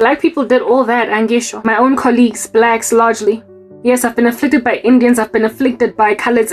Black people did all that, Angisho. My own colleagues, blacks largely. Yes, I've been afflicted by Indians, I've been afflicted by coloreds.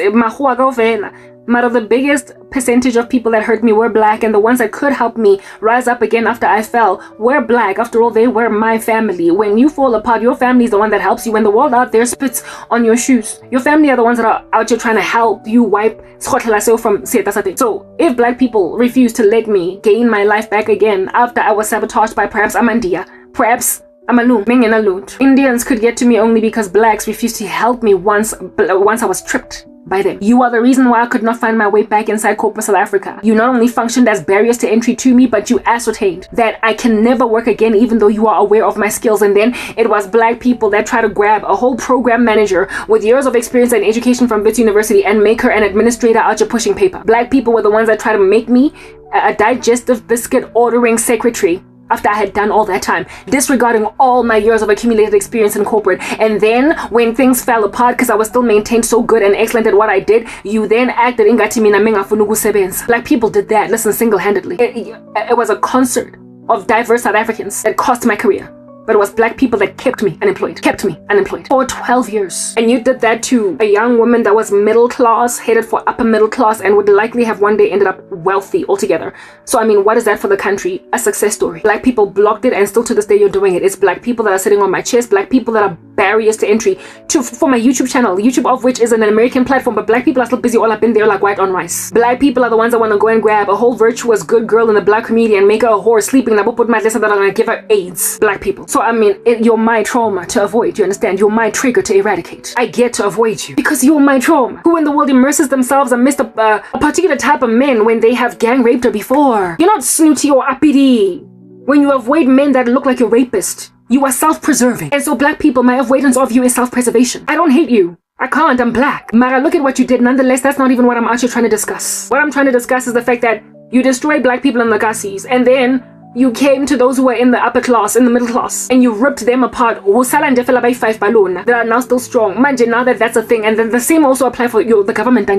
But the biggest percentage of people that hurt me were black, and the ones that could help me rise up again after I fell were black. After all, they were my family. When you fall apart, your family is the one that helps you. When the world out there spits on your shoes, your family are the ones that are out here trying to help you wipe from. So if black people refuse to let me gain my life back again after I was sabotaged by perhaps Amandia, perhaps Indians could get to me only because blacks refused to help me once I was tripped by them. You are the reason why I could not find my way back inside corporate South Africa. You not only functioned as barriers to entry to me, but you ascertained that I can never work again even though you are aware of my skills. And then it was black people that try to grab a whole program manager with years of experience and education from Wits University and make her an administrator out here pushing paper. Black people were the ones that try to make me a digestive biscuit ordering secretary after I had done all that time, disregarding all my years of accumulated experience in corporate. And then when things fell apart because I was still maintained so good and excellent at what I did, you then acted ingati mina mengafuna ukusebenza. Black people did that, listen, single-handedly. It was a concert of diverse South Africans that cost my career. But it was black people that kept me unemployed for 12 years. And you did that to a young woman that was middle class, headed for upper middle class, and would likely have one day ended up wealthy altogether. So I mean, what is that for the country? A success story. Black people blocked it, and still to this day you're doing it. It's black people that are sitting on my chest, black people that are barriers to entry for my YouTube channel, YouTube of which is an American platform, but black people are still busy all up in there like white on rice. Black people are the ones that want to go and grab a whole virtuous good girl in the black community and make her a whore sleeping that will put my lesson that are going to give her AIDS. Black people. So I mean, you're my trauma to avoid, you understand? You're my trigger to eradicate. I get to avoid you because you're my trauma. Who in the world immerses themselves amidst a particular type of men when they have gang raped her before? You're not snooty or uppity when you avoid men that look like a rapist. You are self-preserving. And so black people, my avoidance of you is self-preservation. I don't hate you. I can't, I'm black. Mara, look at what you did. Nonetheless, that's not even what I'm actually trying to discuss. What I'm trying to discuss is the fact that you destroyed black people in the Gassis, and then you came to those who were in the upper class, in the middle class, and you ripped them apart. That are now still strong. Imagine now that that's a thing. And then the same also apply for the government.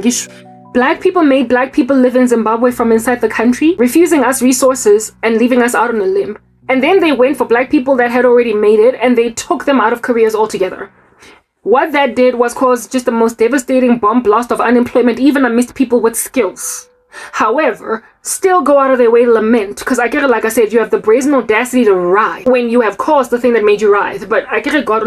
Black people made black people live in Zimbabwe from inside the country, refusing us resources and leaving us out on a limb. And then they went for black people that had already made it, and they took them out of careers altogether. What that did was cause just the most devastating bomb blast of unemployment, even amidst people with skills. However, still go out of their way to lament, because I get it, like I said, you have the brazen audacity to writhe when you have caused the thing that made you writhe. But I get it, God,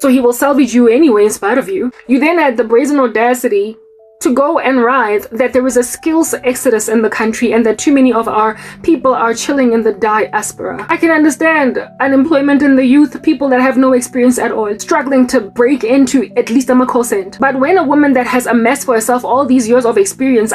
so he will salvage you anyway in spite of you. You then had the brazen audacity to go and writhe that there is a skills exodus in the country and that too many of our people are chilling in the diaspora. I can understand unemployment in the youth, people that have no experience at all, struggling to break into at least a cent. But when a woman that has amassed for herself all these years of experience,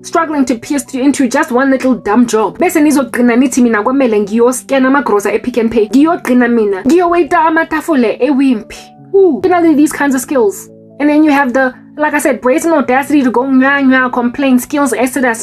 struggling to pierce into just one little dumb job, bese nizogcina nithi mina kwamele ngiyoscan amagrosa ePick n Pay, ngiyogcina mina ngiyowaita amatafule eWimpy. Finally, these kinds of skills. And then you have the, like I said, brazen audacity to go complain, skills exodus,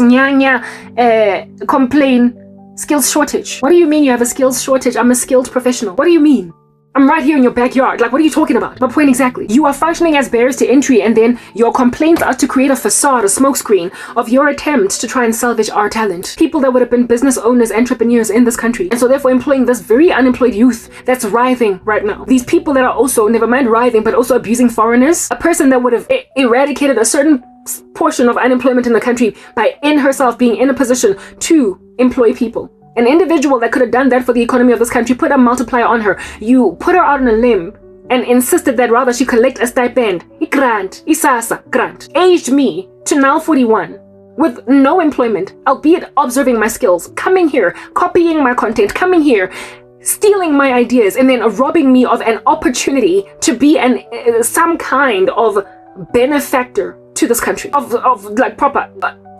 complain, skills shortage. What do you mean you have a skills shortage? I'm a skilled professional. What do you mean? I'm right here in your backyard. Like, what are you talking about? My point exactly. You are functioning as barriers to entry, and then your complaints are to create a facade, a smokescreen of your attempt to try and salvage our talent. People that would have been business owners, entrepreneurs in this country. And so therefore employing this very unemployed youth that's writhing right now. These people that are also, never mind writhing, but also abusing foreigners. A person that would have eradicated a certain portion of unemployment in the country by in herself being in a position to employ people. An individual that could have done that for the economy of this country, put a multiplier on her. You put her out on a limb and insisted that rather she collect a stipend. Grant, Isasa, grant. Aged me to now 41 with no employment, albeit observing my skills, coming here, copying my content, coming here, stealing my ideas, and then robbing me of an opportunity to be some kind of benefactor to this country, of like proper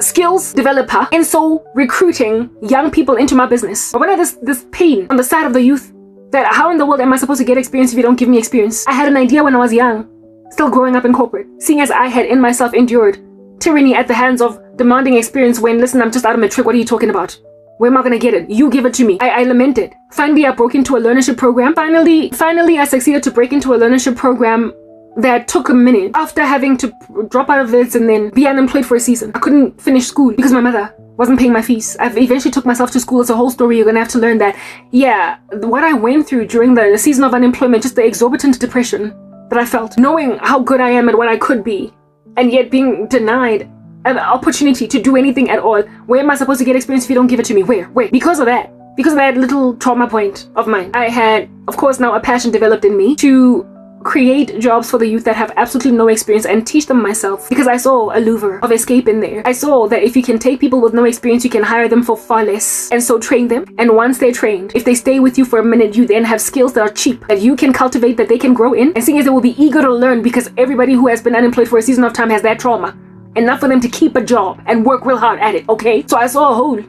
skills developer, and so recruiting young people into my business. But when I had this pain on the side of the youth, that how in the world am I supposed to get experience if you don't give me experience? I had an idea when I was young, still growing up in corporate, seeing as I had in myself endured tyranny at the hands of demanding experience when, listen, I'm just out of matric, what are you talking about? Where am I gonna get it? You give it to me. I lamented. Finally, I broke into a learnership program. Finally, I succeeded to break into a learnership program that took a minute after having to drop out of this and then be unemployed for a season. I couldn't finish school because my mother wasn't paying my fees. I've eventually took myself to school. It's a whole story. You're gonna have to learn that. Yeah, what I went through during the season of unemployment, just the exorbitant depression that I felt, knowing how good I am at what I could be, and yet being denied an opportunity to do anything at all. Where am I supposed to get experience if you don't give it to me? Where? Because of that little trauma point of mine, I had, of course, now a passion developed in me to create jobs for the youth that have absolutely no experience and teach them myself, because I saw a lure of escape in there. I saw that if you can take people with no experience, you can hire them for far less, and so train them. And once they're trained, if they stay with you for a minute, you then have skills that are cheap, that you can cultivate, that they can grow in. And seeing as they will be eager to learn, because everybody who has been unemployed for a season of time has that trauma, enough for them to keep a job and work real hard at it, okay? So I saw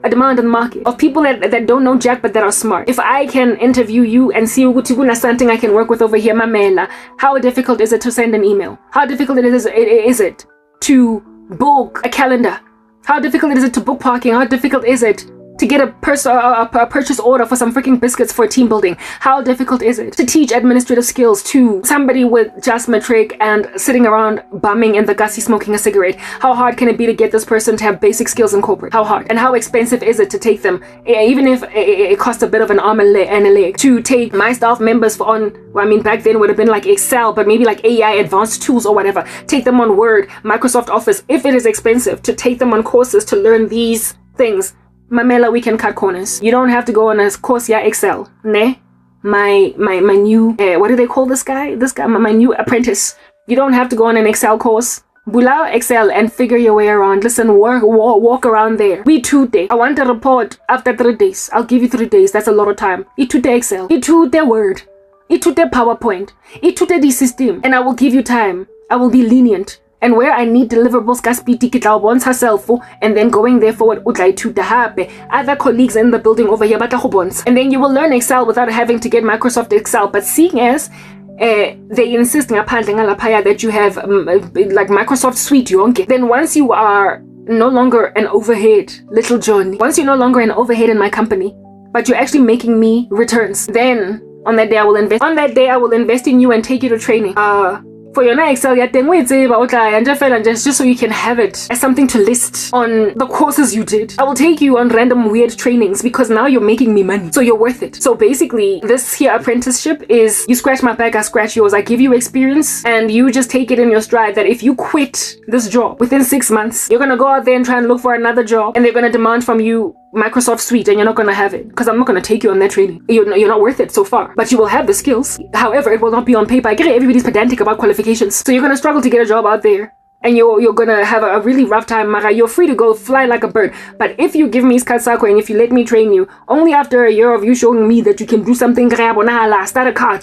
a demand in the market of people that don't know jack but that are smart. If I can interview you and see something I can work with over here, mamela, how difficult is it to send an email? How difficult is it to book a calendar? How difficult is it to book parking? How difficult is it to get a purchase order for some freaking biscuits for team building? How difficult is it to teach administrative skills to somebody with just matric and sitting around bumming in the gussie smoking a cigarette? How hard can it be to get this person to have basic skills in corporate? How hard? And how expensive is it to take them, even if it costs a bit of an arm and a leg, to take my staff members back then would have been like Excel, but maybe like AI advanced tools or whatever, take them on Word, Microsoft Office, if it is expensive, to take them on courses to learn these things. Mamela, we can cut corners. You don't have to go on a course, Excel. Ne? My new, what do they call this guy? My new apprentice. You don't have to go on an Excel course. Bula Excel and figure your way around. Listen, walk around there. We 2 days. I want a report after 3 days. I'll give you 3 days. That's a lot of time. It Excel. It Word. It PowerPoint. It the system. And I will give you time. I will be lenient. And where I need deliverables, herself, and then going there forward, other colleagues in the building over here, and then you will learn Excel without having to get Microsoft Excel. But seeing as they insist that you have like Microsoft Suite, then once you are no longer an overhead, little Johnny, once you're no longer an overhead in my company, but you're actually making me returns, then on that day I will invest. On that day I will invest in you and take you to training. For your Excel, just so you can have it as something to list on the courses you did. I will take you on random weird trainings because now you're making me money, so you're worth it. So basically, this here apprenticeship is you scratch my back, I scratch yours. I give you experience, and you just take it in your stride that if you quit this job within 6 months, you're gonna go out there and try and look for another job, and they're gonna demand from you Microsoft Suite, and you're not gonna have it because I'm not gonna take you on that training. You're not worth it so far, but you will have the skills. However, it will not be on paper. I get it, everybody's pedantic about qualifications, so you're gonna struggle to get a job out there, and you're gonna have a really rough time. Mara, you're free to go fly like a bird, but if you give me Skatsako and if you let me train you, only after a year of you showing me that you can do something, start a car,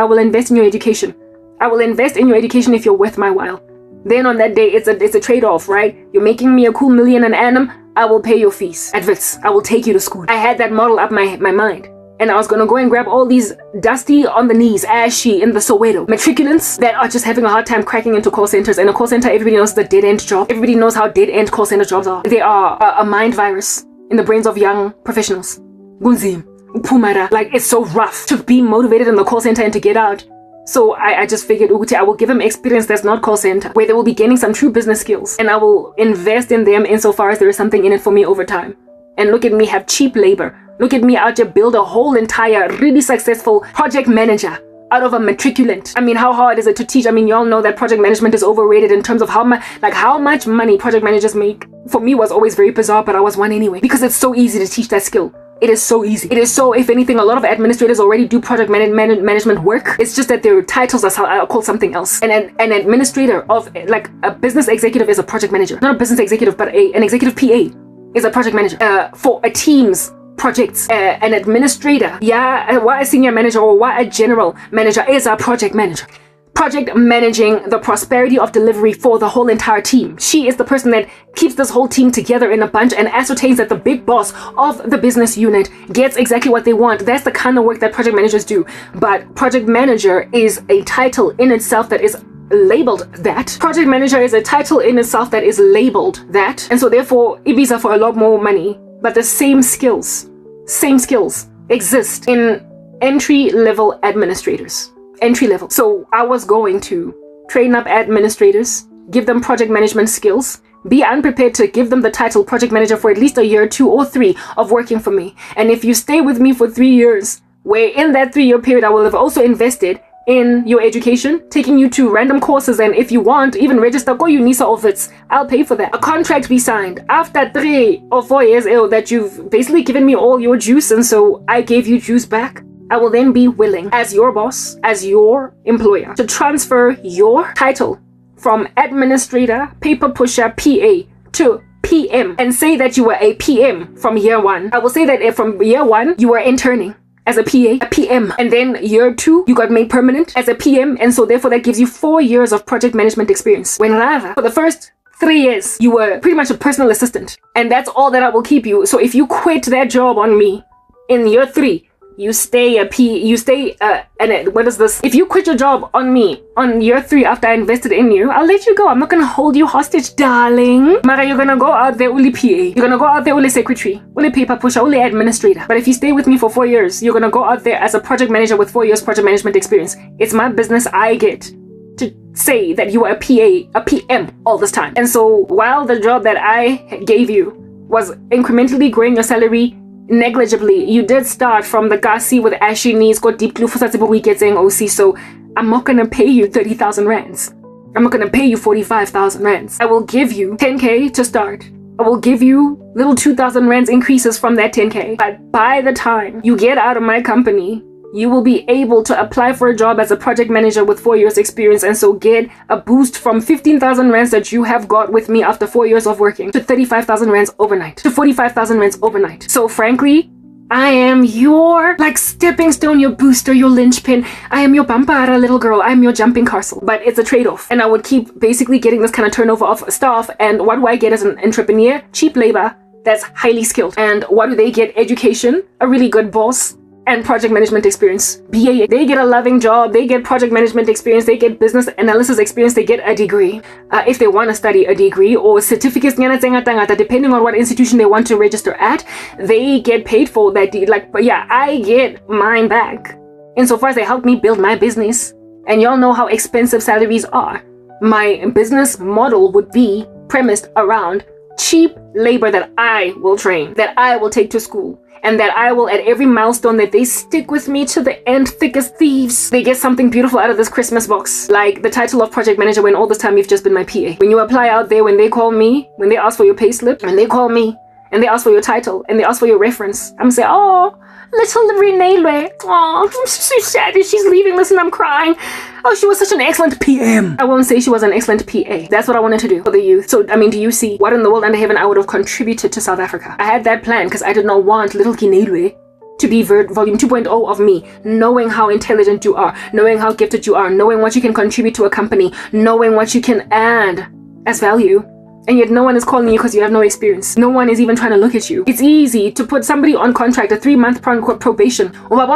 I will invest in your education. I will invest in your education if you're worth my while. Then on that day, it's a trade-off, right? You're making me a cool million an annum, I will pay your fees at Wits. I will take you to school. I had that model up my mind. And I was gonna go and grab all these dusty on the knees, ashy in the Soweto matriculants that are just having a hard time cracking into call centers. And a call center, everybody knows the dead-end job. Everybody knows how dead-end call center jobs are. They are a mind virus in the brains of young professionals. Gunzim, Pumara, like it's so rough to be motivated in the call center and to get out. So I just figured, I will give them experience that's not call center, where they will be gaining some true business skills, and I will invest in them insofar as there is something in it for me over time. And look at me have cheap labor. Look at me out here build a whole entire really successful project manager out of a matriculant. I mean, how hard is it to teach? I mean, you all know that project management is overrated in terms of how much money project managers make. For me, was always very bizarre, but I was one anyway, because it's so easy to teach that skill. It is so easy. It is so, if anything, a lot of administrators already do project management work. It's just that their titles are called something else. And an administrator of, like, a business executive is a project manager. Not a business executive, but an executive PA is a project manager. For a team's projects, an administrator, why a senior manager or why a general manager is a project manager. Project managing the prosperity of delivery for the whole entire team. She is the person that keeps this whole team together in a bunch and ascertains that the big boss of the business unit gets exactly what they want. That's the kind of work that project managers do. But project manager is a title in itself that is labeled that. Project manager is a title in itself that is labeled that. And so therefore, Ibiza for a lot more money. But the same skills exist in entry-level administrators. Entry level. So I was going to train up administrators, give them project management skills, be unprepared to give them the title project manager for at least a year, 2 or 3 of working for me. And if you stay with me for 3 years, where in that 3-year period, I will have also invested in your education, taking you to random courses, and if you want, even register go UNISA office, I'll pay for that. A contract we signed after 3 or 4 years that you've basically given me all your juice, and so I gave you juice back. I will then be willing, as your boss, as your employer, to transfer your title from administrator, paper pusher, PA to PM, and say that you were a PM from year 1. I will say that from year 1, you were interning as a PA, a PM, and then year 2, you got made permanent as a PM, and so therefore that gives you 4 years of project management experience. When rather, for the first 3 years, you were pretty much a personal assistant, and that's all that I will keep you. So if you quit that job on me in year 3, you stay if you quit your job on me on year 3 after I invested in you, I'll let you go. I'm not gonna hold you hostage, darling. Mara, you're gonna go out there only PA. You're gonna go out there only secretary, only paper pusher, only administrator. But if you stay with me for 4 years, you're gonna go out there as a project manager with 4 years project management experience. It's my business. I get to say that you are a PA, a PM all this time. And so while the job that I gave you was incrementally growing your salary negligibly, you did start from the Gasi with ashy knees, got deep glue for getting OC, so I'm not gonna pay you 30,000 rands. I'm not gonna pay you 45,000 rands. I will give you 10K to start. I will give you little 2,000 rands increases from that 10K. But by the time you get out of my company, you will be able to apply for a job as a project manager with 4 years experience, and so get a boost from 15,000 rands that you have got with me after 4 years of working to 35,000 rands overnight, to 45,000 rands overnight. So frankly, I am your stepping stone, your booster, your linchpin. I am your pampara little girl. I am your jumping castle. But it's a trade-off. And I would keep basically getting this kind of turnover of staff. And what do I get as an entrepreneur? Cheap labor that's highly skilled. And what do they get? Education, a really good boss, and project management experience. BA, they get a loving job, they get project management experience, they get business analysis experience, they get a degree. If they want to study a degree or certificates, depending on what institution they want to register at, they get paid for that. I get mine back insofar as they help me build my business. And y'all know how expensive salaries are. My business model would be premised around cheap labor that I will train, that I will take to school, and that I will, at every milestone that they stick with me to the end, thick as thieves, they get something beautiful out of this Christmas box. Like the title of project manager when all this time you've just been my PA. When you apply out there, when they call me, when they ask for your payslip, when they call me, and they ask for your title, and they ask for your reference, I'm saying, oh, little Renee, oh, I'm so sad that she's leaving. Listen, I'm crying. Oh, she was such an excellent PM. I won't say she was an excellent PA. That's what I wanted to do for the youth. So, do you see what in the world under heaven I would have contributed to South Africa? I had that plan because I did not want little Kinelwe to be volume 2.0 of me, knowing how intelligent you are, knowing how gifted you are, knowing what you can contribute to a company, knowing what you can add as value. And yet no one is calling you because you have no experience. No one is even trying to look at you. It's easy to put somebody on contract, a 3-month probation. Let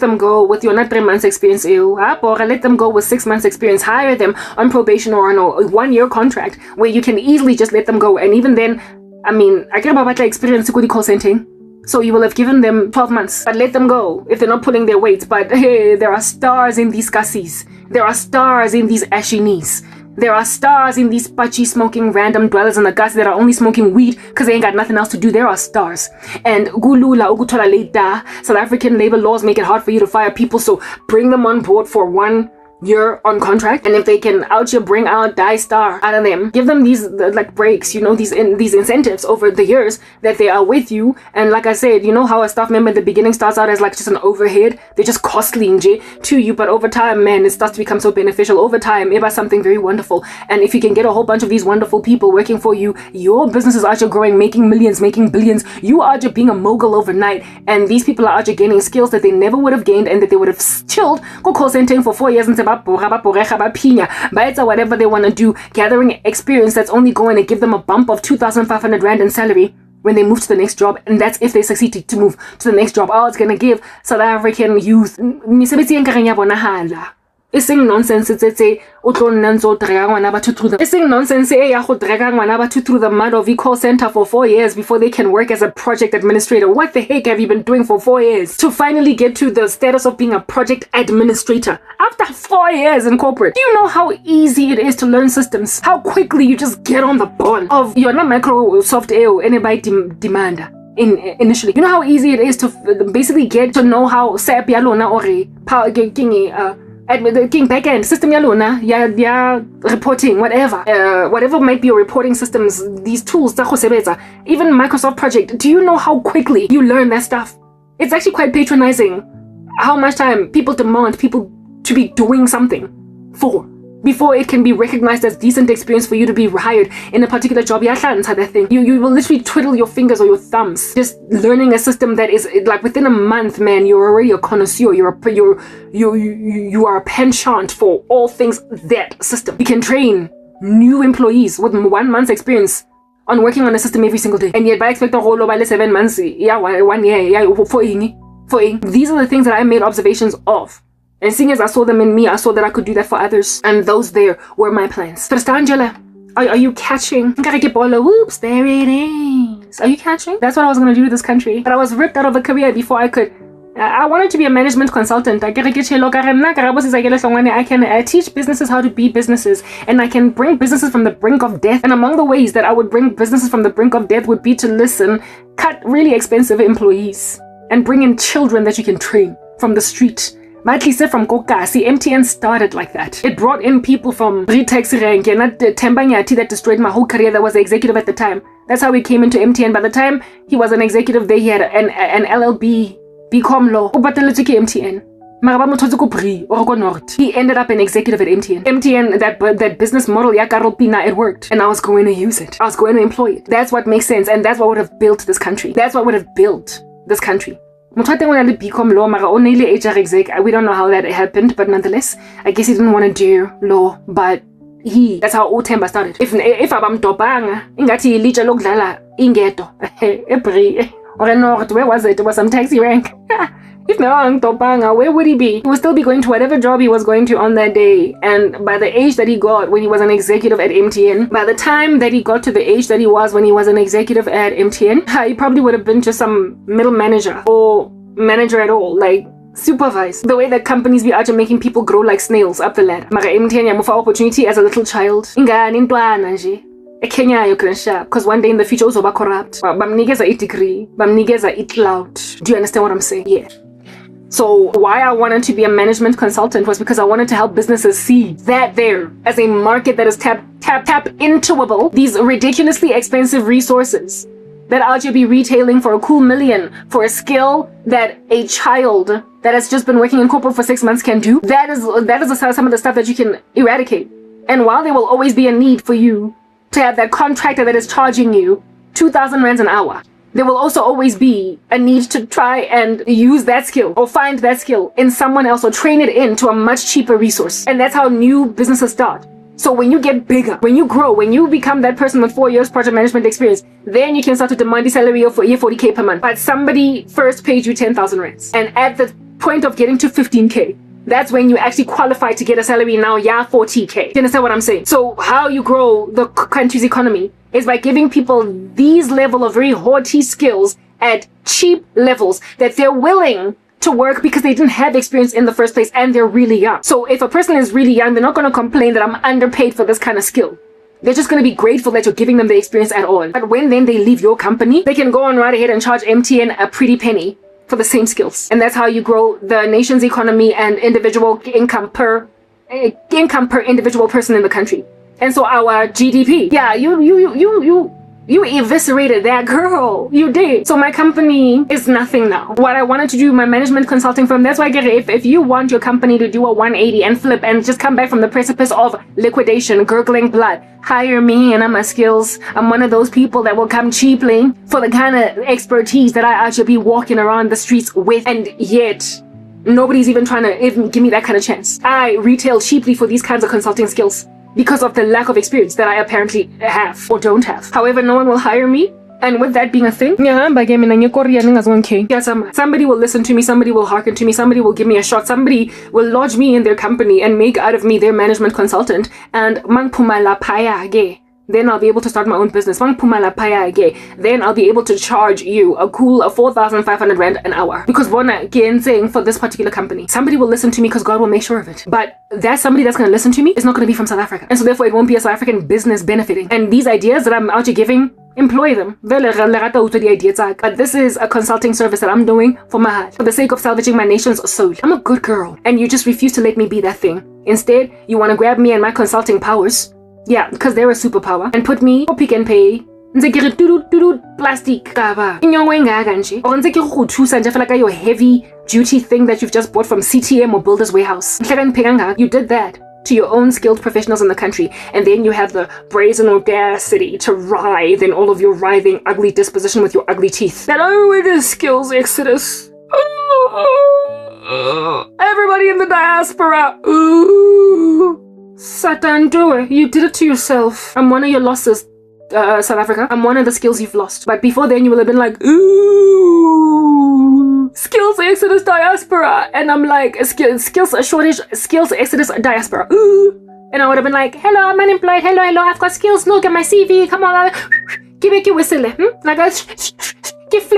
them go with your not 3 months experience. Let them go with 6 months experience. Hire them on probation or on a 1-year contract where you can easily just let them go. And even then, I get about experience to call centering. So you will have given them 12 months, but let them go if they're not pulling their weight. But hey, there are stars in these kassis. There are stars in these ashy knees. There are stars in these patchy smoking random dwellers in the gas that are only smoking weed because they ain't got nothing else to do. There are stars. And gulula ugutola leda. South African labor laws make it hard for you to fire people, so bring them on board for 1 year on contract, and if they can bring out die star out of them, give them these breaks, these incentives over the years that they are with you. And like I said, you know how a staff member at the beginning starts out as just an overhead, they're just costly to you, but over time, man, it starts to become so beneficial. Over time, it was something very wonderful. And if you can get a whole bunch of these wonderful people working for you, your business is out growing, making millions, making billions. You are just being a mogul overnight, and these people are out gaining skills that they never would have gained and that they would have chilled go call center for 4 years and whatever they want to do, gathering experience that's only going to give them a bump of 2,500 rand in salary when they move to the next job. And that's if they succeed to move to the next job. All it's going to give South African youth Iseng nonsense tsetse o tlo nna ntse o drega ngwana batho through the iseng nonsense e ya go drega ngwana batho through the mud of call center for 4 years before they can work as a project administrator. What the heck have you been doing for 4 years to finally get to the status of being a project administrator after 4 years in corporate? Do you know how easy it is to learn systems? How quickly you just get on the ball of you're not Microsoft AO anybody demand initially. You know how easy it is to basically get to know how SAP yalona or power king backend system yalona ya reporting whatever might be your reporting systems, these tools even Microsoft project. Do you know how quickly you learn that stuff? It's actually quite patronizing how much time people demand people to be doing something for before it can be recognized as decent experience for you to be hired in a particular job. That thing. You will literally twiddle your fingers or your thumbs just learning a system that is like within a month, man, you're already a connoisseur. You are a penchant for all things that system. You can train new employees with 1 month's experience on working on a system every single day. And yet by expecting all by 7 months, 1 year, for these are the things that I made observations of. And seeing as I saw them in me, I saw that I could do that for others. And those there were my plans. First, Angela, are you catching? Whoops, there it is. Are you catching? That's what I was going to do to this country. But I was ripped out of a career before I could. I wanted to be a management consultant. I can teach businesses how to be businesses. And I can bring businesses from the brink of death. And among the ways that I would bring businesses from the brink of death would be to listen, cut really expensive employees, and bring in children that you can train from the street. From Kokasi, MTN started like that. It brought in people from taxi rank and not Tembanyati that destroyed my whole career. That was the executive at the time. That's how we came into MTN. By the time he was an executive there, he had an LLB, BCom law. MTN. He ended up an executive at MTN. MTN, that business model, it worked. And I was going to use it. I was going to employ it. That's what makes sense. And that's what would have built this country. That's what would have built this country. We don't know how that happened, but nonetheless, I guess he didn't want to do law, but that's how Utemba started. If I'm topanga, ingati licha lokdala ingeto. Or not, where was it? It was some taxi rank. If I'm topanga, where would he be? He would still be going to whatever job he was going to on that day. And by the age that he got when he was an executive at MTN, by the time that he got to the age that he was when he was an executive at MTN, he probably would have been just some middle manager or manager at all, like supervise. The way that companies be out making people grow like snails up the ladder. Mara MTN yamufa opportunity as a little child. Kenya because one day in the future also be corrupt. Bamnigeza a degree, bamnigeza a cloud. Do you understand what I'm saying? Yeah. So why I wanted to be a management consultant was because I wanted to help businesses see that there as a market that is tap intoable, these ridiculously expensive resources that I'll just be retailing for a cool $1 million for a skill that a child that has just been working in corporate for 6 months can do. That is some of the stuff that you can eradicate. And while there will always be a need for you to have that contractor that is charging you 2,000 rands an hour, there will also always be a need to try and use that skill or find that skill in someone else or train it into a much cheaper resource. And that's how new businesses start. So when you get bigger, when you grow, when you become that person with 4 years project management experience, then you can start to demand a salary of 40K per month. But somebody first paid you 10,000 rands. And at the point of getting to 15K, that's when you actually qualify to get a salary now, 40K. You understand what I'm saying? So how you grow the country's economy is by giving people these level of very haughty skills at cheap levels that they're willing to work because they didn't have experience in the first place and they're really young. So if a person is really young, they're not going to complain that I'm underpaid for this kind of skill. They're just going to be grateful that you're giving them the experience at all. But when then they leave your company, they can go on right ahead and charge MTN a pretty penny for the same skills. And that's how you grow the nation's economy and individual income per individual person in the country. And so our GDP, yeah, you eviscerated that girl. You did. So my company is nothing now. What I wanted to do, my management consulting firm, that's why I get it. If you want your company to do a 180 and flip and just come back from the precipice of liquidation, gurgling blood, hire me and my skills. I'm one of those people that will come cheaply for the kind of expertise that I actually be walking around the streets with. And yet nobody's even trying to even give me that kind of chance. I retail cheaply for these kinds of consulting skills because of the lack of experience that I apparently have or don't have. However, no one will hire me And with that being a thing, somebody will listen to me, somebody will hearken to me, somebody will give me a shot, somebody will lodge me in their company and make out of me their management consultant. And then I'll be able to start my own business. Then I'll be able to charge you a cool 4,500 Rand an hour. Because for this particular company, somebody will listen to me because God will make sure of it. But that somebody that's going to listen to me is not going to be from South Africa. And so therefore it won't be a South African business benefiting. And these ideas that I'm out here giving, employ them. But this is a consulting service that I'm doing for my heart, for the sake of salvaging my nation's soul. I'm a good girl. And you just refuse to let me be that thing. Instead, you want to grab me and my consulting powers. Yeah, because they're a superpower. And put me for Pick and Pay. Plastic. Or like your heavy duty thing that you've just bought from CTM or Builder's Warehouse. You did that to your own skilled professionals in the country, and then you have the brazen audacity to writhe in all of your writhing, ugly disposition with your ugly teeth. That it is skills exodus. Everybody in the diaspora. Satan, do it. You did it to yourself. I'm one of your losses, South Africa. I'm one of the skills you've lost. But before then, you will have been like, ooh, skills exodus diaspora. And I'm like, skills shortage, skills exodus diaspora. Ooh. And I would have been like, hello, I'm unemployed. Hello, I've got skills. Look at my CV. Come on. Give me a whistle. Like a give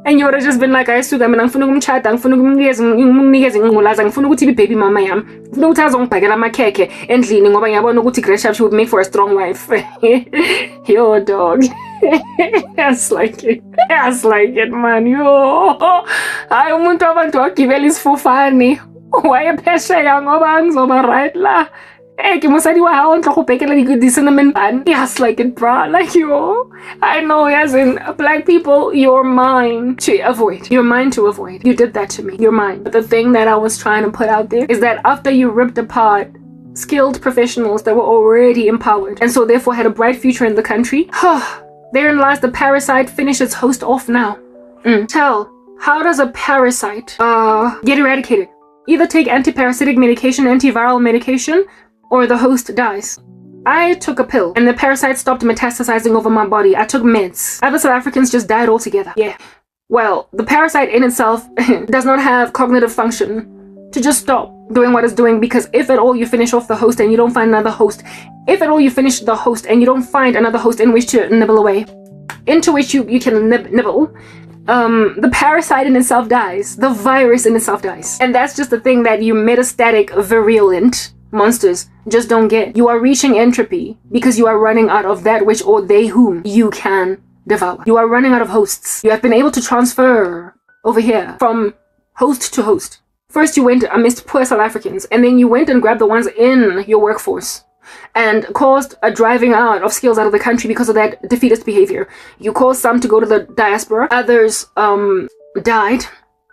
and you would have just been like, I suka mina ngifuna ukumchata, ngifuna ukumnikeza ingculaza, ngifuna ukuthi baby mama yami, ngifuna ukuthi azongibhakela amakhekhe endlini ngoba ngiyabona ukuthi Grace she would make for a strong wife. Yo dog. That's like it. That's like it, man. Yo. Hayi umuntu abantu wagibela isifufane. Wayephesheya ngoba ngizoba right la. Yes, like it, bruh. Like, yo, I know, as in black people, you're mine to avoid. You're mine to avoid. You did that to me. You're mine. But the thing that I was trying to put out there is that after you ripped apart skilled professionals that were already empowered and so therefore had a bright future in the country, therein lies the parasite finish its host off now. Tell, how does a parasite get eradicated? Either take anti-parasitic medication, antiviral medication, or the host dies. I took a pill and the parasite stopped metastasizing over my body. I took meds. Other South Africans just died altogether. Yeah. Well, the parasite in itself does not have cognitive function to just stop doing what it's doing, because if at all you finish off the host and you don't find another host, if at all you finish the host and you don't find another host in which to nibble away, into which you can nibble, the parasite in itself dies. The virus in itself dies. And that's just the thing that you metastatic virulent monsters just don't get. You are reaching entropy because you are running out of that which or they whom you can devour. You are running out of hosts. You have been able to transfer over here from host to host. First you went amidst poor South Africans, and then you went and grabbed the ones in your workforce and caused a driving out of skills out of the country because of that defeatist behavior. You caused some to go to the diaspora, others died,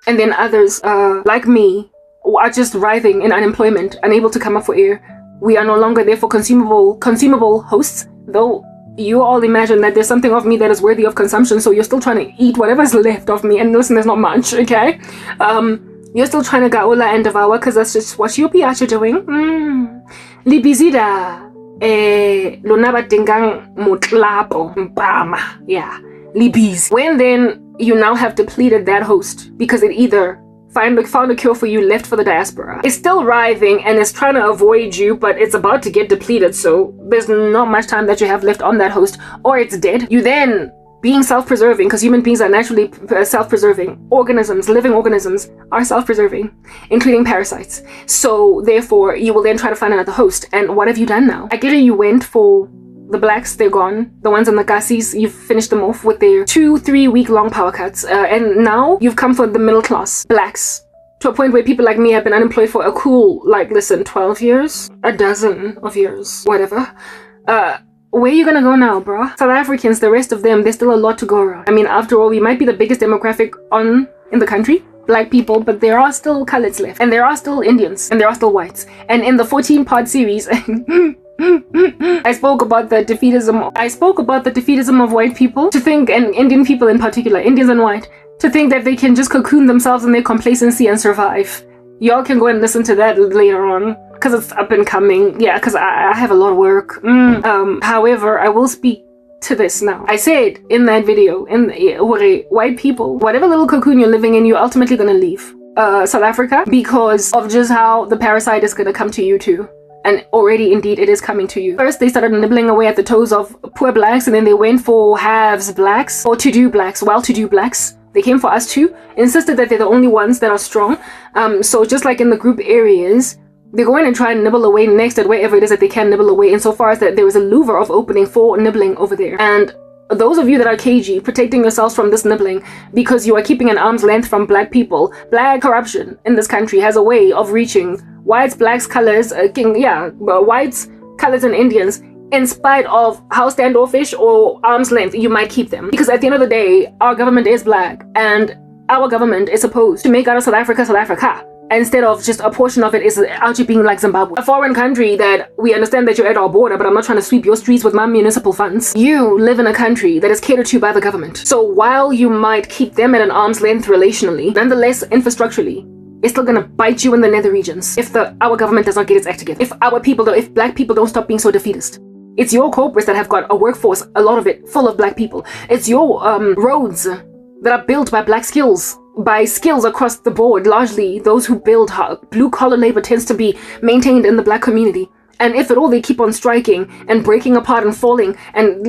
and then others like me are just writhing in unemployment, unable to come up for air. We are no longer therefore consumable hosts, though you all imagine that there's something of me that is worthy of consumption, so you're still trying to eat whatever's left of me. And listen, there's not much, okay? You're still trying to gaula and devour because that's just what you'll be actually doing. Libizida lonaba dingang mutlapo mpama. Yeah, libis. When then you now have depleted that host because it either found a cure for you, left for the diaspora. It's still writhing and it's trying to avoid you, but it's about to get depleted, so there's not much time that you have left on that host, or it's dead. You then, being self-preserving, because human beings are naturally self-preserving organisms, living organisms are self-preserving, including parasites. So therefore, you will then try to find another host. And what have you done now? I get it, you went for the blacks, they're gone. The ones in the Kasis, you've finished them off with their 2-3 week long power cuts. And now you've come for the middle class, blacks, to a point where people like me have been unemployed for a cool, 12 years, a dozen of years, whatever. Where are you gonna go now, bro? South Africans, the rest of them, there's still a lot to go around. I mean, after all, we might be the biggest demographic in the country, black people, but there are still coloreds left, and there are still Indians, and there are still whites. And in the 14-part series, I spoke about the defeatism of white people to think, and Indian people in particular, Indians and white, to think that they can just cocoon themselves in their complacency and survive. Y'all can go and listen to that later on. because it's up and coming. Yeah, because I have a lot of work. However, I will speak to this now. I said in that video, white people, whatever little cocoon you're living in, you're ultimately going to leave South Africa because of just how the parasite is going to come to you too. And already, indeed, it is coming to you. First, they started nibbling away at the toes of poor blacks, and then they went for haves blacks, or to-do blacks, well-to-do blacks. They came for us too, insisted that they're the only ones that are strong. So just like in the group areas, they go in and try and nibble away next at wherever it is that they can nibble away, insofar as that there is a louver of opening for nibbling over there. And those of you that are cagey, protecting yourselves from this nibbling because you are keeping an arm's length from black people, black corruption in this country has a way of reaching whites, blacks, colors, whites, colors, and Indians, in spite of how standoffish or arm's length you might keep them. Because at the end of the day, our government is black, and our government is supposed to make out of South Africa, instead of just a portion of it is out being like Zimbabwe. A foreign country that we understand that you're at our border, but I'm not trying to sweep your streets with my municipal funds. You live in a country that is catered to by the government. So while you might keep them at an arm's length relationally, nonetheless, infrastructurally, it's still gonna bite you in the nether regions if our government does not get its act together. If black people don't stop being so defeatist. It's your corporates that have got a workforce, a lot of it, full of black people. It's your roads that are built by black skills, by skills across the board. Largely, those who build blue-collar labor tends to be maintained in the black community. And if at all they keep on striking and breaking apart and falling and,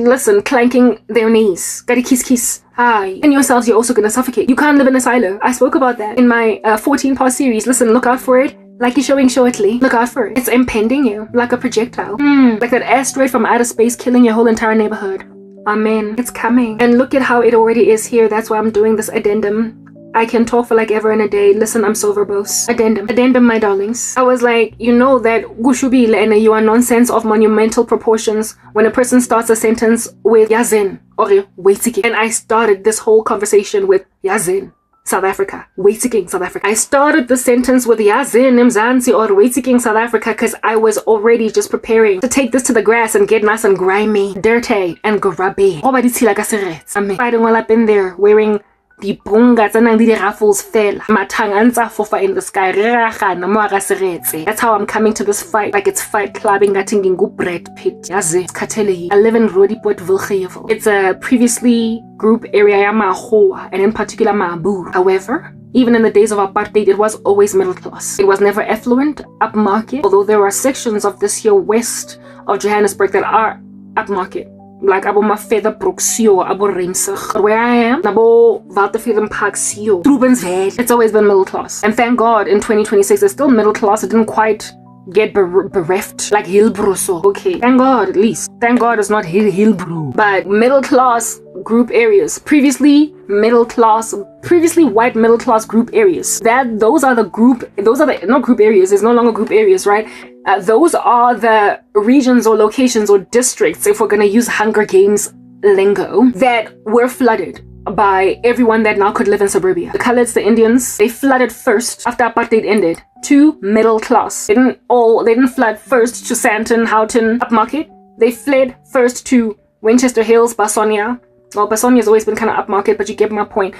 clanking their knees, gotta kiss, hi, and yourselves, you're also gonna suffocate. You can't live in a silo. I spoke about that in my 14-part series. Listen, look out for it. Like you're showing shortly. Look out for it. It's impending you like a projectile. Like that asteroid from outer space killing your whole entire neighborhood. Amen. It's coming. And look at how it already is here. That's why I'm doing this addendum. I can talk for like ever and a day. Listen, I'm so verbose. Addendum, my darlings. I was like, you know that gushubile and you are nonsense of monumental proportions when a person starts a sentence with yazin or waiting. And I started this whole conversation with yazin. South Africa, waiting South Africa. I started the sentence with yazin Mzansi or waiting South Africa because I was already just preparing to take this to the grass and get nice and grimy, dirty and grubby. I'm fighting while up in there wearing the bunga tsanang di raffles fela mathanga ntsa fofa in the sky. That's how I'm coming to this fight like it's fight clubbing ngathi ngingu Brad Pitt. Yazi Katelehi. I live in Roodepoort Wilgevel. It's a previously group area ya Mahoa, and in particular Maabur. However, even in the days of apartheid, it was always middle class. It was never affluent, upmarket, although there are sections of this here west of Johannesburg that are upmarket. Like abo Mafetherbroek Sio, abo Remsig. Where I am, abo Walterveen Park Sio, Trubensveld. It's always been middle class. And thank God in 2026 it's still middle class. It didn't quite get bereft like Hillbrow. So okay, thank God at least. Thank God it's not Hillbrow. But middle class group areas, previously white middle class group areas. Those are not group areas. It's no longer group areas, right? Those are the regions or locations or districts, if we're gonna use Hunger Games lingo, that were flooded by everyone that now could live in suburbia. The coloreds, the Indians, they flooded first after apartheid ended to middle class. They didn't flood first to Sandton, Houghton, upmarket. They fled first to Winchester Hills, Basonia. Well, Basonia has always been kind of upmarket, but you get my point.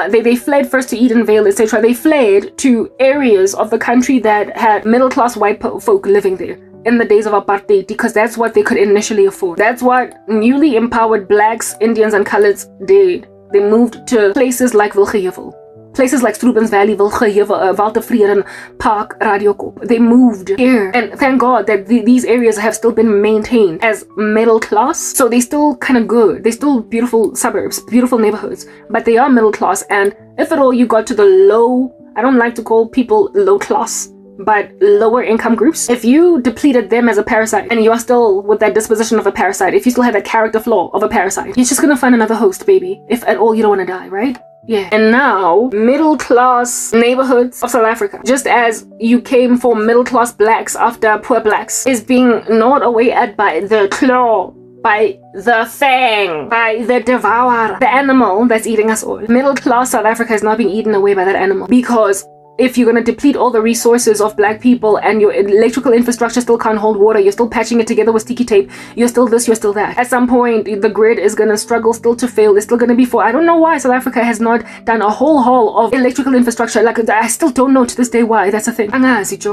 They fled first to Edenvale, etc. They fled to areas of the country that had middle-class white folk living there in the days of apartheid, because that's what they could initially afford. That's what newly empowered blacks, Indians, and coloreds did. They moved to places like Wilgevel. Places like Strubens Valley, Wilgevel, Walterveen Park, Radiokop. They moved here. And thank God that these areas have still been maintained as middle class. So they still kind of good. They still beautiful suburbs, beautiful neighborhoods. But they are middle class. And if at all you got to the low, I don't like to call people low class, but lower income groups, if you depleted them as a parasite and you are still with that disposition of a parasite, if you still have that character flaw of a parasite, you're just gonna find another host, baby. If at all you don't want to die, right? Yeah. And now, middle class neighborhoods of South Africa, just as you came for middle class blacks after poor blacks, is being gnawed away at by the claw, by the fang, by the devourer, the animal that's eating us all. Middle class South Africa is not being eaten away by that animal, because if you're going to deplete all the resources of black people and your electrical infrastructure still can't hold water, you're still patching it together with sticky tape, you're still this, you're still that. At some point, the grid is going to struggle still to fail. It's still going to be for, I don't know why South Africa has not done a whole haul of electrical infrastructure. Like, I still don't know to this day why. That's a thing. I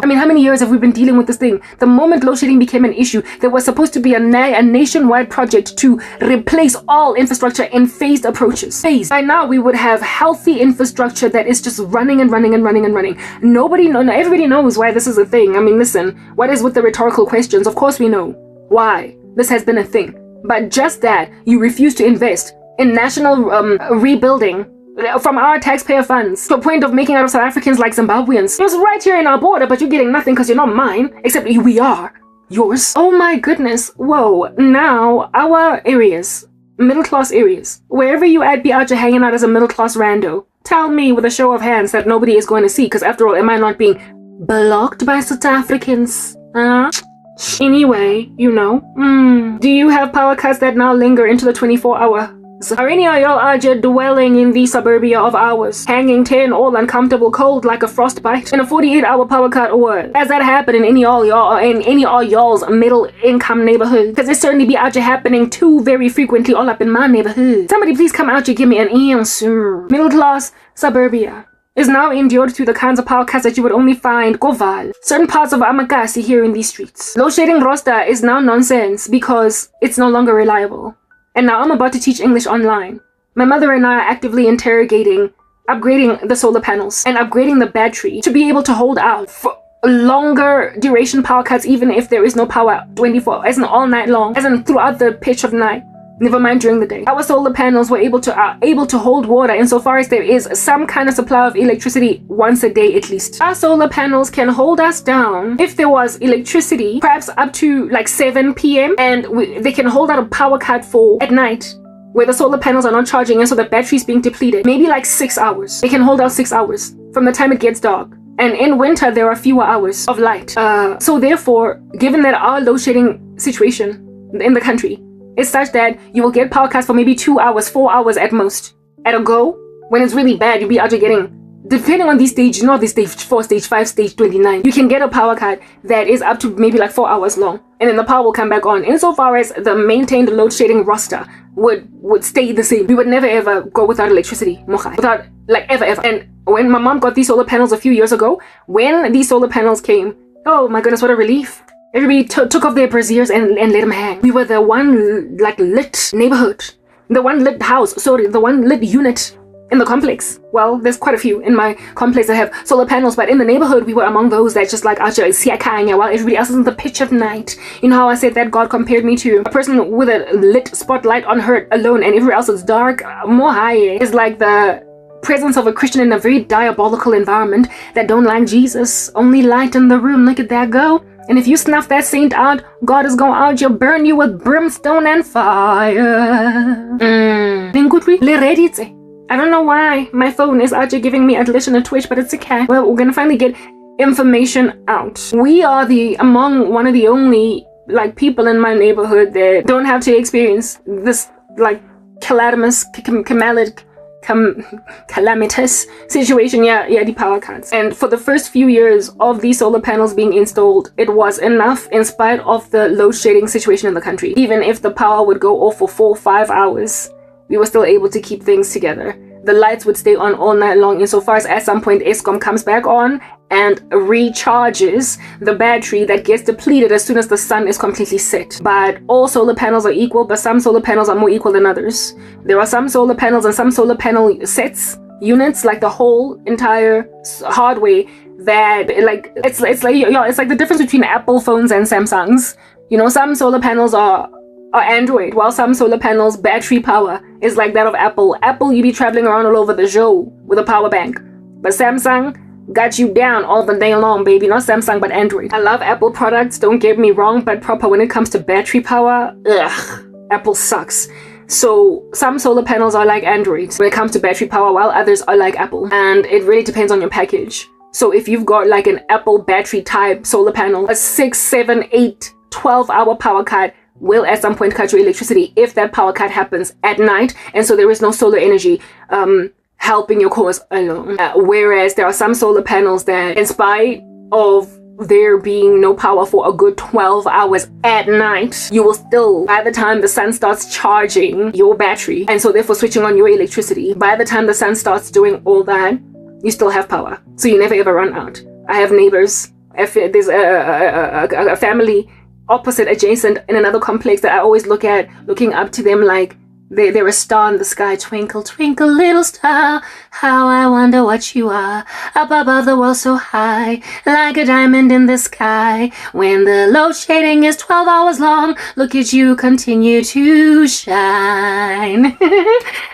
mean, how many years have we been dealing with this thing? The moment load shedding became an issue, there was supposed to be a nationwide project to replace all infrastructure in phased approaches. By now, we would have healthy infrastructure that is just running and running and running and running. Everybody knows why this is a thing. I mean, listen, what is with the rhetorical questions? Of course we know why this has been a thing. But just that you refuse to invest in national rebuilding from our taxpayer funds to a point of making out of South Africans like Zimbabweans. It was right here in our border, but you're getting nothing because you're not mine, except we are yours. Oh my goodness. Whoa. Now, our areas, middle-class areas, wherever you at, be out here hanging out as a middle-class rando. Tell me with a show of hands that nobody is going to see, because after all, am I not being blocked by South Africans? Anyway, you know. Do you have power cuts that now linger into the 24-hour? Are any of y'all out here dwelling in the suburbia of ours, hanging 10 all uncomfortable cold like a frostbite in a 48-hour power cut, or what? Has that happened in any of y'all's middle-income neighborhood? Because it certainly be out here happening too very frequently all up in my neighborhood. Somebody please come out here, give me an answer. Middle-class suburbia is now endured through the kinds of power cuts that you would only find Goval, certain parts of Amakasi here in these streets. Load shedding roster is now nonsense because it's no longer reliable. And now I'm about to teach English online. My mother and I are actively upgrading the solar panels and upgrading the battery to be able to hold out for longer duration power cuts, even if there is no power 24, as in all night long, as in throughout the pitch of night. Never mind during the day. Our solar panels were able to hold water insofar as there is some kind of supply of electricity once a day at least. Our solar panels can hold us down if there was electricity, perhaps up to like 7 p.m. and they can hold out a power cut for at night where the solar panels are not charging and so the battery's being depleted. Maybe like 6 hours. They can hold out 6 hours from the time it gets dark. And in winter, there are fewer hours of light. So therefore, given that our load shedding situation in the country is such that you will get power cuts for maybe 2 hours, 4 hours at most. At a go, when it's really bad, you'll be out here getting, depending on these stages, not the stage 4, stage 5, stage 29, you can get a power cut that is up to maybe like 4 hours long. And then the power will come back on. Insofar as the maintained load shedding roster would stay the same. We would never ever go without electricity. Without, like, ever. And when my mom got these solar panels a few years ago, when these solar panels came, oh my goodness, what a relief. Everybody took off their braziers and let them hang. We were the one lit neighborhood, the one lit house, the one lit unit in the complex. Well, there's quite a few in my complex that have solar panels, but in the neighborhood, we were among those that just like out here siakanya while everybody else is in the pitch of night. You know how I said that God compared me to a person with a lit spotlight on her alone and everywhere else is dark? More high is like the presence of a Christian in a very diabolical environment that don't like Jesus. Only light in the room. Look at that go. And if you snuff that saint out, God is going out here burn you with brimstone and fire. I don't know why my phone is out here giving me addition to Twitch, but it's okay. Well, we're gonna finally get information out. We are among one of the only people in my neighborhood that don't have to experience this calamitous situation, the power cuts. And for the first few years of these solar panels being installed, it was enough in spite of the load shedding situation in the country. Even if the power would go off for 4 or 5 hours, we were still able to keep things together. The lights would stay on all night long insofar as at some point Eskom comes back on and recharges the battery that gets depleted as soon as the sun is completely set. But all solar panels are equal, but some solar panels are more equal than others. There are some solar panels and some solar panel sets, units, like the whole entire hardware that it's like the difference between Apple phones and Samsungs. You know, some solar panels are Android, while some solar panels battery power is like that of Apple. Apple, you be traveling around all over the show with a power bank, but Samsung got you down all the day long, baby. Not Samsung, but Android. I love Apple products, don't get me wrong, but proper when it comes to battery power, Apple sucks. So some solar panels are like Androids when it comes to battery power, while others are like Apple, and it really depends on your package. So if you've got like an Apple battery type solar panel, a 6, 7, 8, 12-hour power cut will at some point cut your electricity if that power cut happens at night, and so there is no solar energy helping your cause alone. Whereas there are some solar panels that, in spite of there being no power for a good 12 hours at night, you will still, by the time the sun starts charging your battery, and so therefore switching on your electricity, by the time the sun starts doing all that, you still have power. So you never ever run out. I have neighbors. There's a family opposite, adjacent in another complex that I always looking up to them like they're a star in the sky. Twinkle, twinkle, little star, how I wonder what you are, up above the world so high, like a diamond in the sky. When the load shedding is 12 hours long, look at you continue to shine.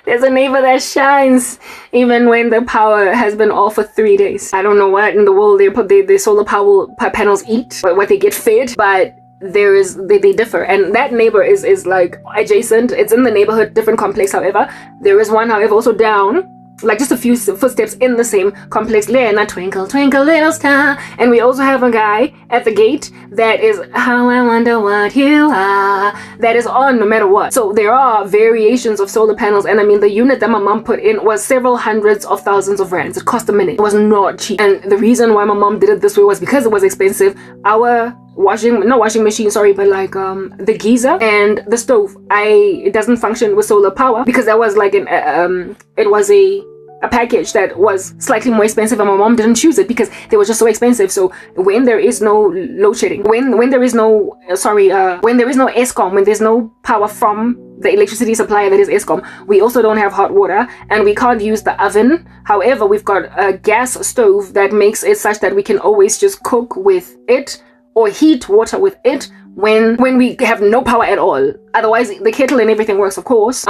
There's a neighbor that shines even when the power has been off for 3 days. I don't know what in the world their solar power panels eat, what they get fed, but they differ, and that neighbor is like adjacent. It's in the neighborhood, different complex. However, there is one, however, also down, like just a few footsteps in the same complex. Lena, twinkle, twinkle, little star. And we also have a guy at the gate that is how I wonder what you are. That is on no matter what. So there are variations of solar panels, and I mean the unit that my mom put in was several hundreds of thousands of rands. It cost a minute. It was not cheap, and the reason why my mom did it this way was because it was expensive. Our not washing machine, sorry, but like the geyser and the stove, it doesn't function with solar power because that was like it was a package that was slightly more expensive, and my mom didn't choose it because they were just so expensive. So when there is no load shedding, when there is no ESCOM, when there's no power from the electricity supplier that is ESCOM, we also don't have hot water, and we can't use the oven. However, we've got a gas stove that makes it such that we can always just cook with it or heat water with it when we have no power at all. Otherwise, the kettle and everything works, of course,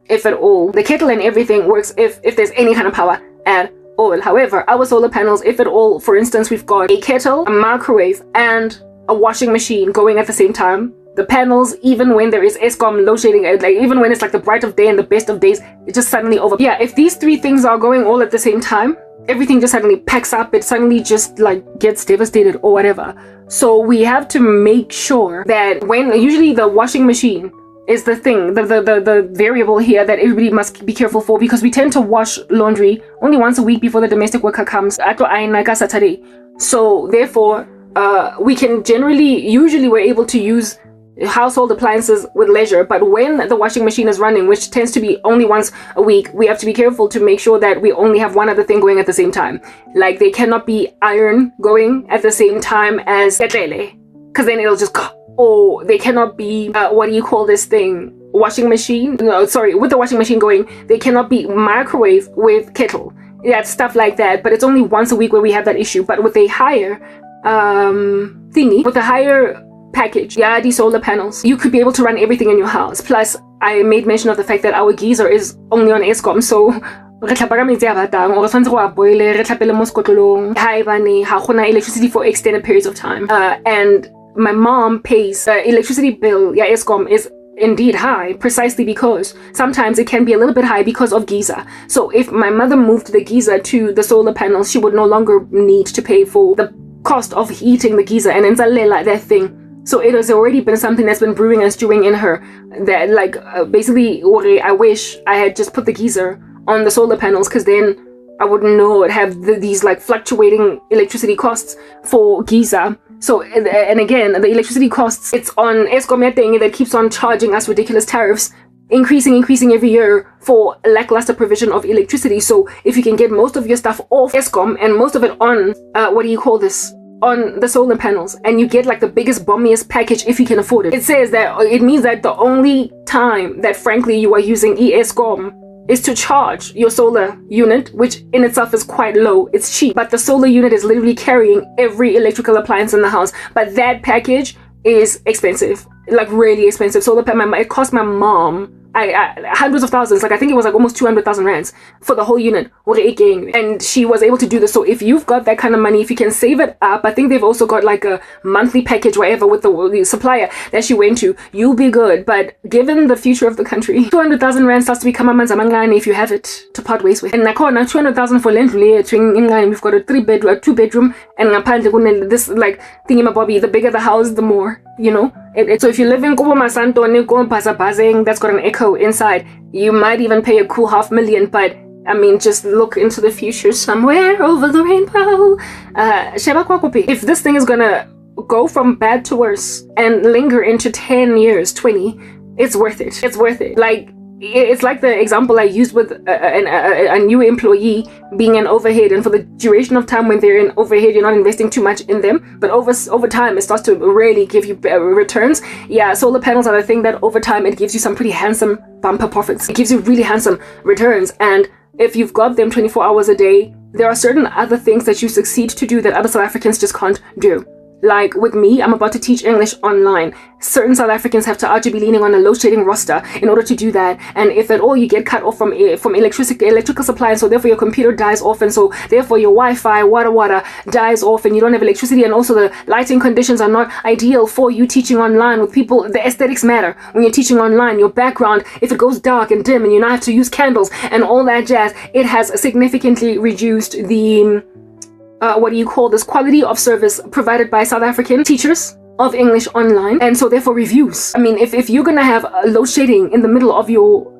if at all. The kettle and everything works if there's any kind of power at all. However, our solar panels, if at all, for instance, we've got a kettle, a microwave, and a washing machine going at the same time. The panels, even when there is ESCOM load shedding, like even when it's like the bright of day and the best of days, it just suddenly over. Yeah, if these three things are going all at the same time, everything just suddenly packs up. It suddenly just like gets devastated or whatever. So we have to make sure that usually the washing machine is the thing, the variable here that everybody must be careful for, because we tend to wash laundry only once a week before the domestic worker comes. Saturday. So therefore, we can usually we're able to use household appliances with leisure, but when the washing machine is running, which tends to be only once a week, we have to be careful to make sure that we only have one other thing going at the same time. Like they cannot be iron going at the same time as ketlele, because then it'll just, or they cannot be what do you call this thing, washing machine, no sorry, with the washing machine going, they cannot be microwave with kettle. Yeah, stuff like that. But it's only once a week where we have that issue. But with a higher package, these solar panels, you could be able to run everything in your house. Plus, I made mention of the fact that our geyser is only on ESCOM, so electricity for extended periods of time. And my mom pays electricity bill, ESCOM, is indeed high, precisely because sometimes it can be a little bit high because of geyser. So if my mother moved the geyser to the solar panels, she would no longer need to pay for the cost of heating the geyser and that thing. So it has already been something that's been brewing and stewing in her, that like basically I wish I had just put the geyser on the solar panels, because then I wouldn't know I'd have these like fluctuating electricity costs for geyser. So and again, the electricity costs, it's on ESCOM thing that keeps on charging us ridiculous tariffs, increasing every year for lackluster provision of electricity. So if you can get most of your stuff off ESCOM and most of it on on the solar panels, and you get like the biggest bombiest package if you can afford it. It says that it means that the only time that frankly you are using ESCOM is to charge your solar unit, which in itself is quite low. It's cheap, but the solar unit is literally carrying every electrical appliance in the house. But that package is expensive, like really expensive. Solar panel, it cost my mom hundreds of thousands, like I think it was like almost 200,000 rands for the whole unit, and she was able to do this. So if you've got that kind of money, if you can save it up, I think they've also got like a monthly package, whatever, with the supplier that she went to, you'll be good. But given the future of the country, 200,000 rand starts to become a manzamangane if you have it to part ways with. And nakona 200,000 for lendle, we've got a 2-bedroom, and apparently this like thingy-mabobby, the bigger the house, the more, you know. So if you live in Kobo Masanto, that's got an echo inside, you might even pay a cool $500,000, but I mean, just look into the future somewhere over the rainbow. If this thing is gonna go from bad to worse and linger into 10 years, 20, it's worth it. It's worth it. Like, it's like the example I used with a new employee being an overhead, and for the duration of time when they're in overhead, you're not investing too much in them, but over time it starts to really give you returns. Yeah, solar panels are the thing that over time it gives you some pretty handsome bumper profits. It gives you really handsome returns, and if you've got them 24 hours a day, there are certain other things that you succeed to do that other South Africans just can't do. Like with me, I'm about to teach English online. Certain South Africans have to be leaning on a load shedding roster in order to do that. And if at all you get cut off from electrical supply, and so therefore your computer dies off, and so therefore your Wi-Fi, water dies off, and you don't have electricity, and also the lighting conditions are not ideal for you teaching online with people. The aesthetics matter when you're teaching online. Your background, if it goes dark and dim and you now have to use candles and all that jazz, it has significantly reduced the quality of service provided by South African teachers of English online, and so therefore reviews. I mean, if you're gonna have load shedding in the middle of your,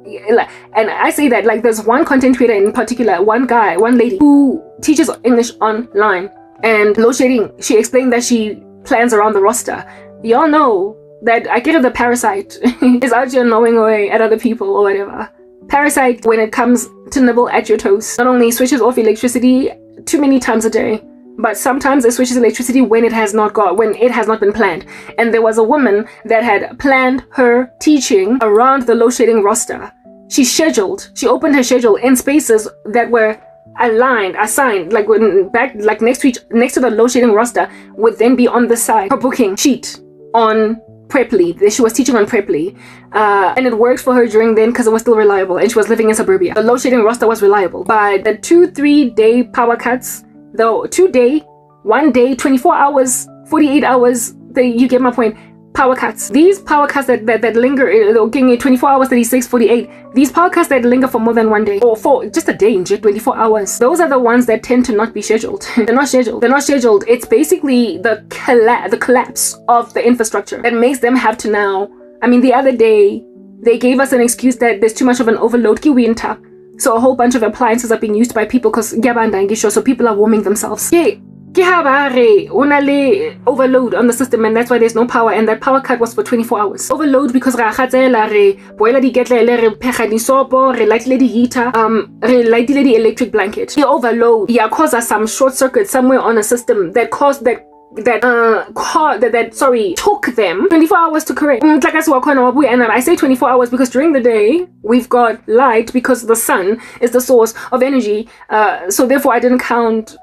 and I say that like there's one content creator in particular, one lady who teaches English online, and load shedding, she explained that she plans around the roster. Y'all know that I get it, the parasite is out here gnawing away at other people or whatever. Parasite, when it comes to nibble at your toes, not only switches off electricity too many times a day, but sometimes it switches electricity when it has not been planned. And there was a woman that had planned her teaching around the load shedding roster. She opened her schedule in spaces that were assigned, like next to the load shedding roster would then be on the side. Her booking sheet on Preply. She was teaching on Preply, and it worked for her during then because it was still reliable, and she was living in suburbia. The load shedding roster was reliable, but the 2-3 day power cuts, though 1 day, 24 hours, 48 hours, you get my point. Power cuts. These power cuts that linger, they're getting 24 hours, 36, 48. These power cuts that linger for more than 1 day, or for just a day in 24 hours. Those are the ones that tend to not be scheduled. They're not scheduled. It's basically the collapse of the infrastructure that makes them have to now. I mean, the other day, they gave us an excuse that there's too much of an overload ki winter. So a whole bunch of appliances are being used by people because so people are warming themselves. Yeah. Overload on the system, and that's why there's no power, and that power cut was for 24 hours. Overload because re boiler di ketlele, re pega di sopo, re lightile di heater, re lightile di electric blanket. The overload cause some short circuit somewhere on a system that took them 24 hours to correct. And I say 24 hours because during the day we've got light because the sun is the source of energy, so therefore I didn't count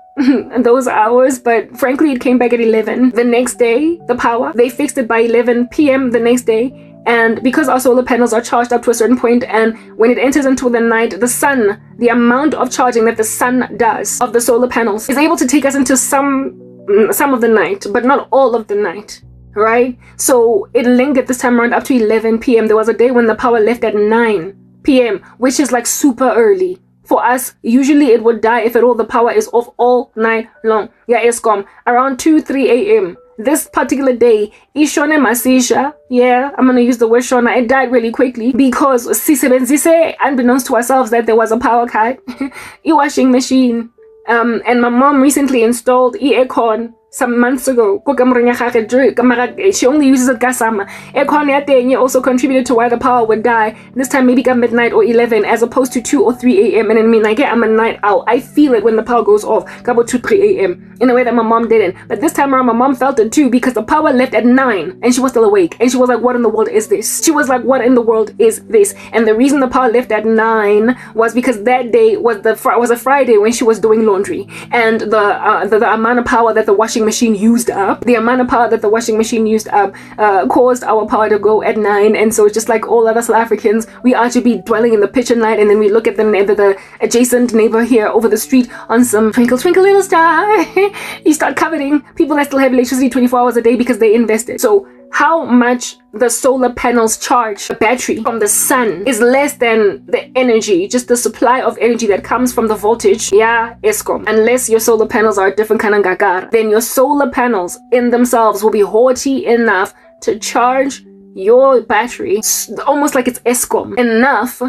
those hours, but frankly it came back at 11 the next day. The power, they fixed it by 11 p.m. the next day, and because our solar panels are charged up to a certain point, and when it enters into the night, the amount of charging that the sun does of the solar panels is able to take us into some of the night, but not all of the night, right? So it lingered this time around up to 11 p.m. There was a day when the power left at 9 p.m., which is like super early. For us, usually it would die if at all the power is off all night long. Yeah, Eskom, around 2-3 a.m. This particular day, Ishone Masisha, yeah, I'm gonna use the word Shona, it died really quickly because sisebenzise, unbeknownst to ourselves, that there was a power cut. E-washing machine. And my mom recently installed e-aircon some months ago. She only uses it gasama. Aircon also contributed to why the power would die. This time maybe at midnight or 11 as opposed to 2 or 3 a.m. And I mean, I'm a night owl. I feel it when the power goes off. About 2-3 a.m. in a way that my mom didn't. But this time around my mom felt it too because the power left at 9 and she was still awake. And she was like, what in the world is this? And the reason the power left at 9 was because that day was a Friday when she was doing laundry. And the amount of power that the washing machine used up, caused our power to go at 9. And so just like all other South Africans, we are to be dwelling in the pitch and light, and then we look at the adjacent neighbor here over the street on some twinkle twinkle little star. You start coveting people that still have electricity 24 hours a day because they invested. So how much the solar panels charge the battery from the sun is less than the energy, just the supply of energy that comes from the voltage. Yeah, Eskom. Unless your solar panels are a different kind of gagar, then your solar panels in themselves will be haughty enough to charge your battery, almost like it's Eskom, enough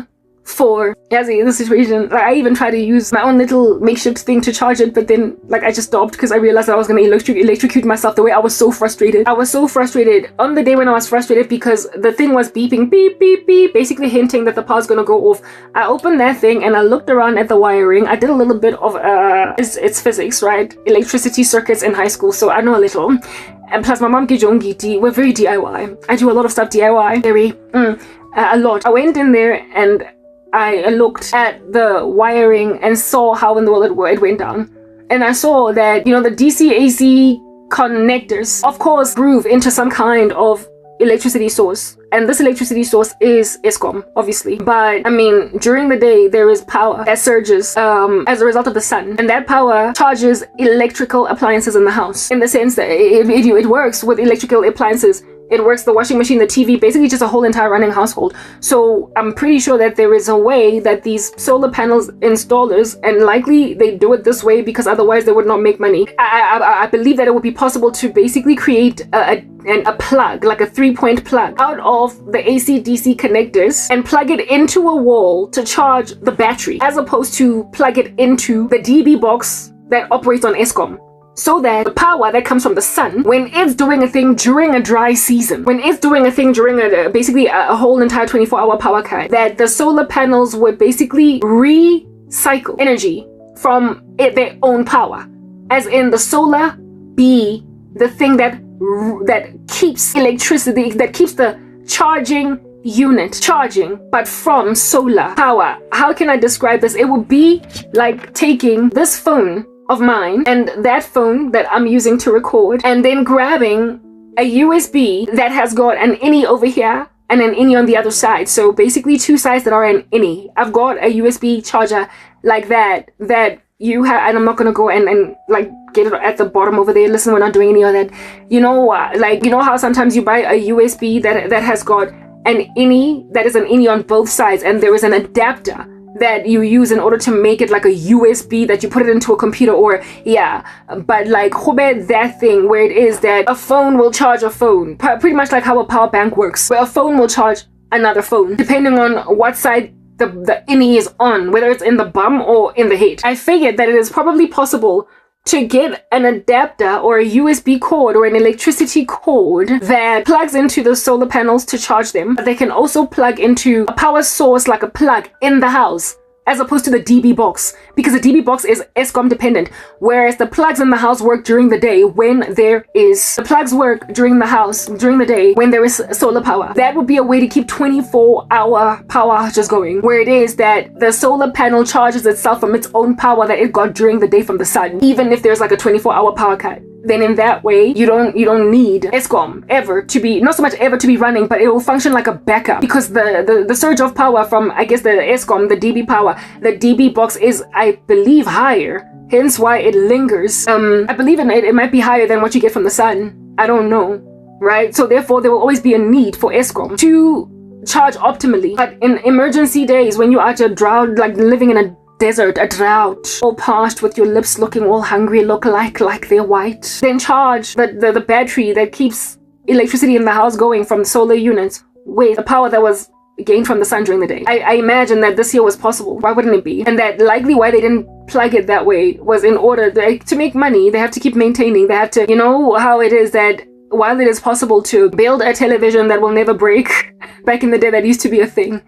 for the situation. Like, I even tried to use my own little makeshift thing to charge it, but then like I just stopped because I realized that I was going to electrocute myself. The way I was so frustrated. I was so frustrated on the day when I was frustrated because the thing was beeping, beep, beep, beep, basically hinting that the power's going to go off. I opened that thing and I looked around at the wiring. I did a little bit of it's physics, right? Electricity circuits in high school, so I know a little. And plus my mom we're very DIY. I do a lot of stuff DIY, very a lot. I went in there and I looked at the wiring and saw how in the world it went down. And I saw that, you know, the DC AC connectors, of course, groove into some kind of electricity source. And this electricity source is Eskom, obviously. But, I mean, during the day, there is power that surges as a result of the sun. And that power charges electrical appliances in the house. In the sense that it works with electrical appliances. It works the washing machine, the TV, basically just a whole entire running household. So I'm pretty sure that there is a way that these solar panels installers, and likely they do it this way because otherwise they would not make money. I believe that it would be possible to basically create a plug, like a 3-point plug, out of the AC-DC connectors and plug it into a wall to charge the battery, as opposed to plug it into the DB box that operates on Eskom. So that the power that comes from the sun, when it's doing a thing during a dry season, when it's doing a thing during basically a whole entire 24-hour power cut, that the solar panels would basically recycle energy from their own power. As in the solar be the thing that keeps electricity, that keeps the charging unit charging, but from solar power. How can I describe this? It would be like taking this phone of mine and that phone that I'm using to record, and then grabbing a USB that has got an innie over here and an innie on the other side. So basically two sides that are an innie. I've got a USB charger like that you have, and I'm not gonna go and like get it at the bottom over there. Listen, we're not doing any of that. You know, like, you know how sometimes you buy a USB that has got an innie that is an innie on both sides, and there is an adapter that you use in order to make it like a USB that you put it into a computer, or but like that thing where it is that a phone will charge a phone, pretty much like how a power bank works, where a phone will charge another phone depending on what side the innie is on, whether it's in the bum or in the head. I figured that it is probably possible to get an adapter or a USB cord or an electricity cord that plugs into the solar panels to charge them. They can also plug into a power source, like a plug in the house, as opposed to the DB box, because the DB box is Eskom dependent, whereas the plugs in the house work during the day when there is solar power. That would be a way to keep 24-hour power just going, where it is that the solar panel charges itself from its own power that it got during the day from the sun, even if there's like a 24-hour power cut. Then in that way, you don't need Eskom ever to be, not so much ever to be running, but it will function like a backup, because the surge of power from, I guess, the Eskom, the DB power, the DB box is, I believe, higher, hence why it lingers. I believe it might be higher than what you get from the sun. I don't know, right? So therefore, there will always be a need for Eskom to charge optimally. But in emergency days, when you are just drought, like living in a desert, a drought, all parched with your lips looking all hungry, look like they're white, then charge the battery that keeps electricity in the house going from solar units with the power that was gained from the sun during the day. I imagine that this here was possible. Why wouldn't it be? And that likely why they didn't plug it that way was in order to make money. They have to keep maintaining. They have to, you know how it is that while it is possible to build a television that will never break, back in the day that used to be a thing,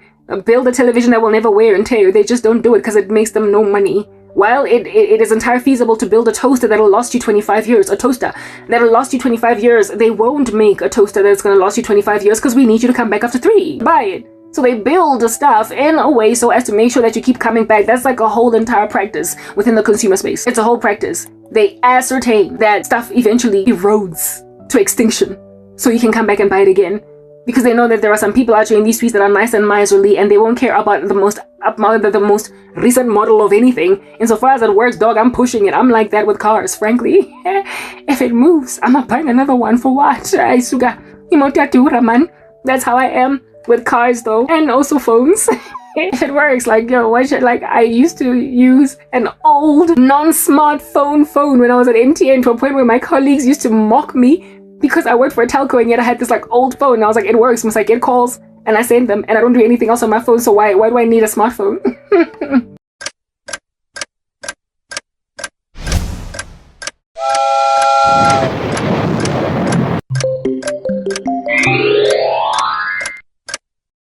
build a television that will never wear and tear, they just don't do it because it makes them no money. While it is entirely feasible to build a toaster that'll last you 25 years, a toaster that'll last you 25 years, they won't make a toaster that's going to last you 25 years because we need you to come back after 3. Buy it. So they build the stuff in a way so as to make sure that you keep coming back. That's like a whole entire practice within the consumer space. It's a whole practice. They ascertain that stuff eventually erodes to extinction so you can come back and buy it again. Because they know that there are some people out here in these streets that are nice and miserly, and they won't care about the most recent model of anything. Insofar as it works, dog, I'm pushing it. I'm like that with cars, frankly. If it moves, I'm not buying another one. For what? That's how I am with cars, though, and also phones. If it works, like, yo, why should, like, I used to use an old non-smartphone phone when I was at MTN, to a point where my colleagues used to mock me because I worked for a telco and yet I had this like old phone, and I was like, it works. I was like, it calls and I send them, and I don't do anything else on my phone, so why do I need a smartphone?